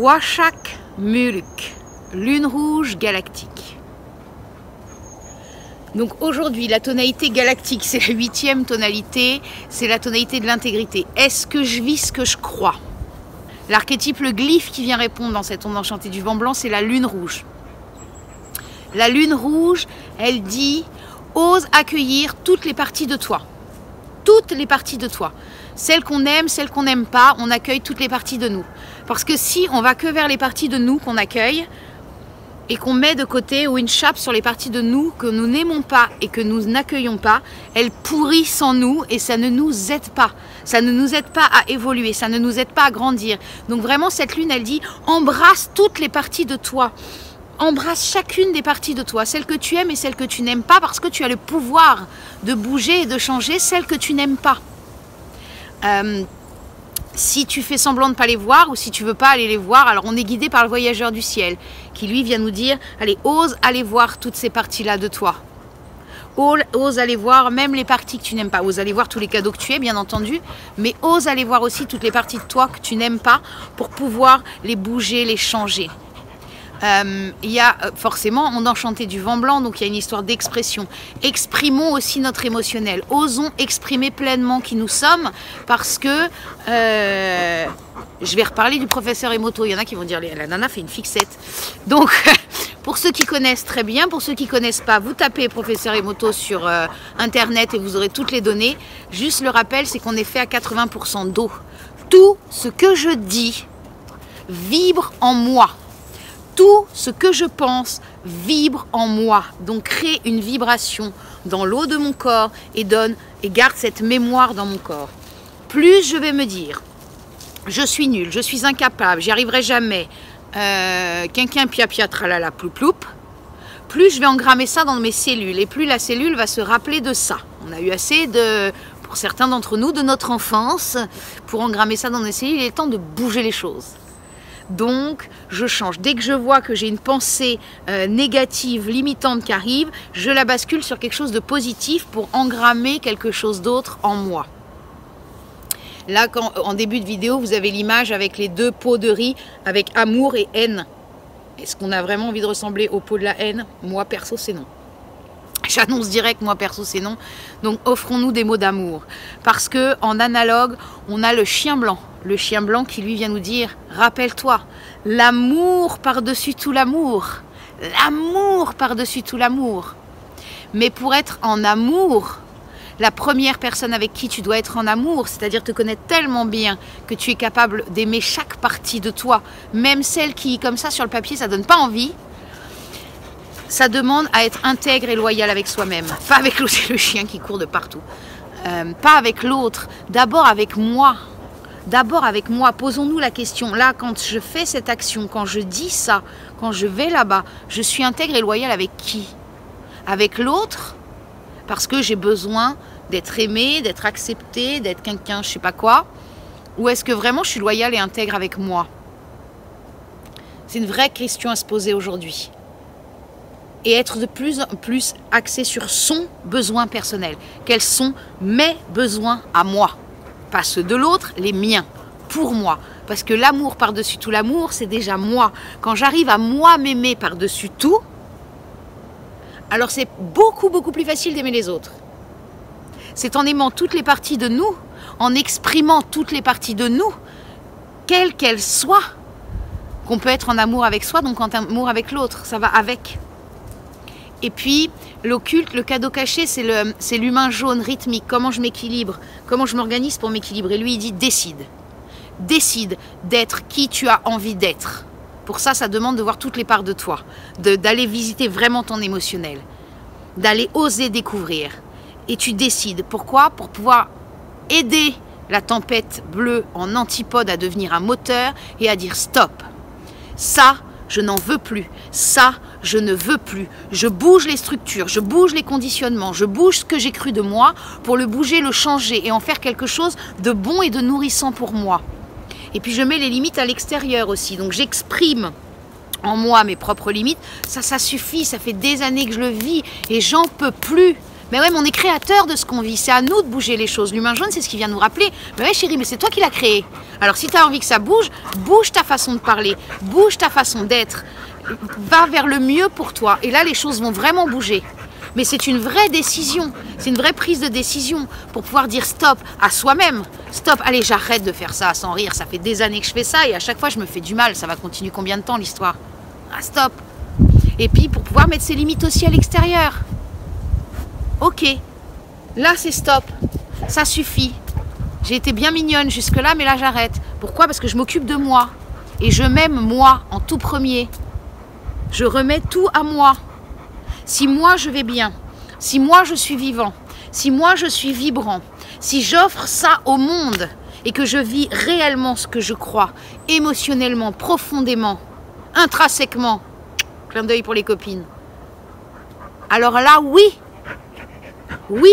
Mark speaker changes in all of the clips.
Speaker 1: Washak Muluk, lune rouge galactique. Donc aujourd'hui, la tonalité galactique, c'est la 8e tonalité, c'est la tonalité de l'intégrité. Est-ce que je vis ce que je crois? L'archétype, le glyphe qui vient répondre dans cette onde enchantée du vent blanc, c'est la lune rouge. La lune rouge, elle dit, ose accueillir toutes les parties de toi. Toutes les parties de toi. Celles qu'on aime, celles qu'on n'aime pas, on accueille toutes les parties de nous. Parce que si on va que vers les parties de nous qu'on accueille, et qu'on met de côté ou une chape sur les parties de nous que nous n'aimons pas et que nous n'accueillons pas, elles pourrissent en nous et ça ne nous aide pas. Ça ne nous aide pas à évoluer, ça ne nous aide pas à grandir. Donc vraiment cette lune, elle dit, embrasse toutes les parties de toi. Embrasse chacune des parties de toi, celles que tu aimes et celles que tu n'aimes pas, parce que tu as le pouvoir de bouger et de changer celles que tu n'aimes pas. Si tu fais semblant de ne pas les voir ou si tu ne veux pas aller les voir, alors on est guidé par le voyageur du ciel qui lui vient nous dire, allez, ose aller voir toutes ces parties-là de toi. Ose aller voir même les parties que tu n'aimes pas. Ose aller voir tous les cadeaux que tu es, bien entendu, mais ose aller voir aussi toutes les parties de toi que tu n'aimes pas pour pouvoir les bouger, les changer. Il y a forcément, on enchanté du vent blanc, donc il y a une histoire d'expression. Exprimons aussi notre émotionnel. Osons exprimer pleinement qui nous sommes, parce que je vais reparler du professeur Emoto. Il y en a qui vont dire la nana fait une fixette. Donc pour ceux qui connaissent très bien, pour ceux qui ne connaissent pas, vous tapez professeur Emoto sur internet et vous aurez toutes les données. Juste le rappel, c'est qu'on est fait à 80% d'eau. Tout ce que je dis vibre en moi. Tout ce que je pense vibre en moi, donc crée une vibration dans l'eau de mon corps et garde cette mémoire dans mon corps. Plus je vais me dire, je suis nul, je suis incapable, j'y arriverai jamais, quinquin pia pia tralala ploup ploup, plus je vais engrammer ça dans mes cellules et plus la cellule va se rappeler de ça. On a eu assez pour certains d'entre nous, de notre enfance, pour engrammer ça dans nos cellules, il est temps de bouger les choses. Donc, je change. Dès que je vois que j'ai une pensée négative, limitante qui arrive, je la bascule sur quelque chose de positif pour engrammer quelque chose d'autre en moi. Là, en début de vidéo, vous avez l'image avec les deux pots de riz, avec amour et haine. Est-ce qu'on a vraiment envie de ressembler au pot de la haine? Moi, perso, c'est non. J'annonce direct, moi perso c'est non. Donc offrons-nous des mots d'amour. Parce que en analogue, on a le chien blanc. Le chien blanc qui lui vient nous dire, rappelle-toi, l'amour par-dessus tout l'amour. L'amour par-dessus tout l'amour. Mais pour être en amour, la première personne avec qui tu dois être en amour, c'est-à-dire te connaître tellement bien que tu es capable d'aimer chaque partie de toi, même celle qui, comme ça sur le papier, ça donne pas envie. Ça demande à être intègre et loyal avec soi-même. Pas avec l'autre, c'est le chien qui court de partout. Pas avec l'autre. D'abord avec moi. D'abord avec moi. Posons-nous la question. Là, quand je fais cette action, quand je dis ça, quand je vais là-bas, je suis intègre et loyal avec qui? Avec l'autre? Parce que j'ai besoin d'être aimé, d'être accepté, d'être quelqu'un, je sais pas quoi. Ou est-ce que vraiment je suis loyal et intègre avec moi? C'est une vraie question à se poser aujourd'hui. Et être de plus en plus axé sur son besoin personnel. Quels sont mes besoins à moi? Pas ceux de l'autre, les miens, pour moi. Parce que l'amour par-dessus tout l'amour, c'est déjà moi. Quand j'arrive à moi m'aimer par-dessus tout, alors c'est beaucoup, beaucoup plus facile d'aimer les autres. C'est en aimant toutes les parties de nous, en exprimant toutes les parties de nous, quelles qu'elles soient, qu'on peut être en amour avec soi, donc en amour avec l'autre. Ça va avec. Et puis, l'occulte, le cadeau caché, c'est l'humain jaune, rythmique. Comment je m'équilibre, comment je m'organise pour m'équilibrer. Lui, il dit décide. Décide d'être qui tu as envie d'être. Pour ça, ça demande de voir toutes les parts de toi, d'aller visiter vraiment ton émotionnel, d'aller oser découvrir. Et tu décides. Pourquoi? Pour pouvoir aider la tempête bleue en antipode à devenir un moteur et à dire stop. Ça, je n'en veux plus. Ça, je ne veux plus. Je bouge les structures, je bouge les conditionnements, je bouge ce que j'ai cru de moi pour le bouger, le changer et en faire quelque chose de bon et de nourrissant pour moi. Et puis je mets les limites à l'extérieur aussi. Donc j'exprime en moi mes propres limites. Ça suffit, ça fait des années que je le vis et j'en peux plus. Mais ouais, mais on est créateur de ce qu'on vit. C'est à nous de bouger les choses. L'humain jaune, c'est ce qui vient nous rappeler. Mais ouais, chérie, mais c'est toi qui l'as créé. Alors, si tu as envie que ça bouge, bouge ta façon de parler, bouge ta façon d'être. Va vers le mieux pour toi. Et là, les choses vont vraiment bouger. Mais c'est une vraie décision. C'est une vraie prise de décision pour pouvoir dire stop à soi-même. Stop, allez, j'arrête de faire ça sans rire. Ça fait des années que je fais ça et à chaque fois, je me fais du mal. Ça va continuer combien de temps, l'histoire? Ah, stop. Et puis, pour pouvoir mettre ses limites aussi à l'extérieur. Ok, là c'est stop, ça suffit. J'ai été bien mignonne jusque-là, mais là j'arrête. Pourquoi? Parce que je m'occupe de moi. Et je m'aime moi en tout premier. Je remets tout à moi. Si moi je vais bien, si moi je suis vivant, si moi je suis vibrant, si j'offre ça au monde et que je vis réellement ce que je crois, émotionnellement, profondément, intrinsèquement, clin d'œil pour les copines, alors là oui, oui,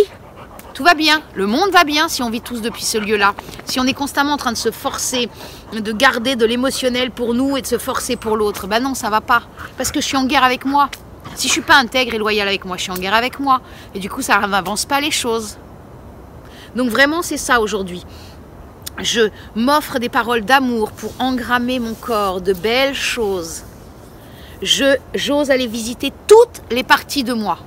Speaker 1: tout va bien, le monde va bien si on vit tous depuis ce lieu-là. Si on est constamment en train de se forcer, de garder de l'émotionnel pour nous et de se forcer pour l'autre, ben non, ça va pas. Parce que je suis en guerre avec moi. Si je suis pas intègre et loyale avec moi, je suis en guerre avec moi. Et du coup, ça n'avance pas les choses. Donc vraiment, c'est ça aujourd'hui. Je m'offre des paroles d'amour pour engrammer mon corps de belles choses. J'ose aller visiter toutes les parties de moi.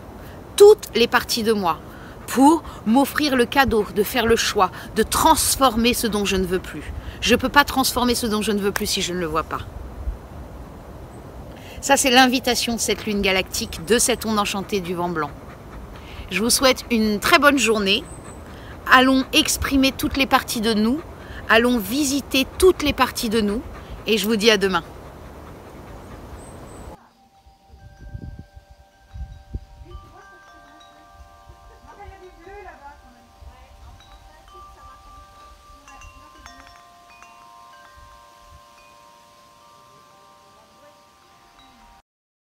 Speaker 1: Toutes les parties de moi. Pour m'offrir le cadeau de faire le choix, de transformer ce dont je ne veux plus. Je ne peux pas transformer ce dont je ne veux plus si je ne le vois pas. Ça, c'est l'invitation de cette lune galactique, de cette onde enchantée du vent blanc. Je vous souhaite une très bonne journée. Allons exprimer toutes les parties de nous. Allons visiter toutes les parties de nous. Et je vous dis à demain.